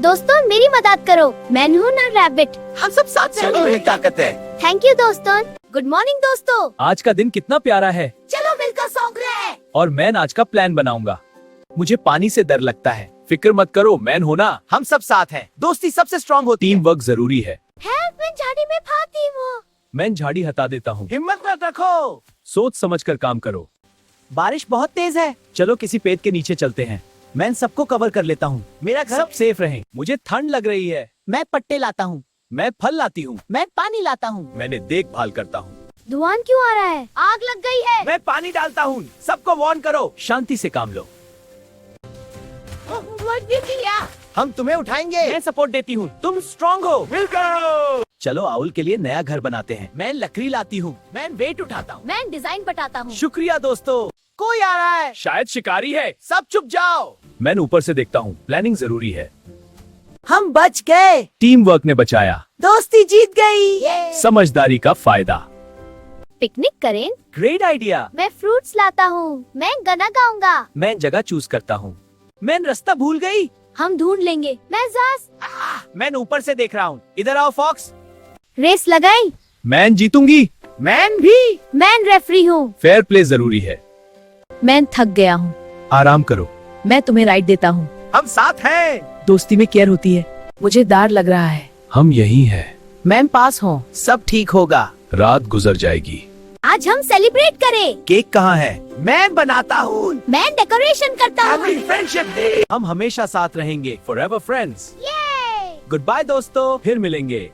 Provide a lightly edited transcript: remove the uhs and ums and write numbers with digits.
दोस्तों मेरी मदद करो, मैं हूँ ना रैबिट। हम सब साथ चलो, एक ताकत है। थैंक यू दोस्तों। गुड मॉर्निंग दोस्तों। आज का दिन कितना प्यारा है। चलो मिलकर सो रहे हैं। और मैं आज का प्लान बनाऊंगा। मुझे पानी से डर लगता है। फिक्र मत करो, मैन हो ना। हम सब साथ हैं। दोस्ती सबसे स्ट्रांग होती है। टीम वर्क जरूरी है। हेल्प, मैं झाड़ी में फाती हूँ। मैं झाड़ी हटा देता हूँ। हिम्मत मत रखो। सोच समझ कर काम करो। बारिश बहुत तेज है। चलो किसी पेड़ के नीचे चलते हैं। मैं सबको कवर कर लेता हूँ। मेरा घर सब सेफ रहें। मुझे ठंड लग रही है। मैं पट्टे लाता हूँ। मैं फल लाती हूँ। मैं पानी लाता हूँ। मैंने देखभाल करता हूँ। धुआं क्यों आ रहा है? आग लग गई है। मैं पानी डालता हूँ। सबको वार्न करो। शांति से काम लो। हम तुम्हें उठाएंगे। मैं सपोर्ट देती हूँ। तुम स्ट्रांग हो। मिलकर चलो आउल के लिए नया घर बनाते हैं। मैं लकड़ी लाती हूँ। मैं वेट उठाता हूँ। मैं डिजाइन बताता हूँ। शुक्रिया दोस्तों। कोई आ रहा है। शायद शिकारी है। सब चुप जाओ। मैं ऊपर से देखता हूँ। प्लानिंग जरूरी है। हम बच गए। टीम वर्क ने बचाया। दोस्ती जीत गई। समझदारी का फायदा। पिकनिक करें। Great idea. मैं फ्रूट्स लाता हूँ। मैं गाना गाऊंगा। मैं जगह चूज करता हूँ। मैं रास्ता भूल गई। हम ढूंढ लेंगे। मैं जास। मैं ऊपर से देख रहा हूँ। इधर आओ फॉक्स। रेस लगाई। मैं जीतूंगी। मैन भी। मैं रेफरी हूँ। फेयर प्ले जरूरी है। मैं थक गया हूँ। आराम करो। मैं तुम्हें राइड देता हूँ। हम साथ हैं। दोस्ती में केयर होती है। मुझे डर लग रहा है। हम यही हैं। मैं पास हूँ। सब ठीक होगा। रात गुजर जाएगी। आज हम सेलिब्रेट करें। केक कहाँ है? मैं बनाता हूँ। मैं डेकोरेशन करता हूँ। Friendship day. हम हमेशा साथ रहेंगे। Forever friends. ये गुड बाय दोस्तों। फिर मिलेंगे।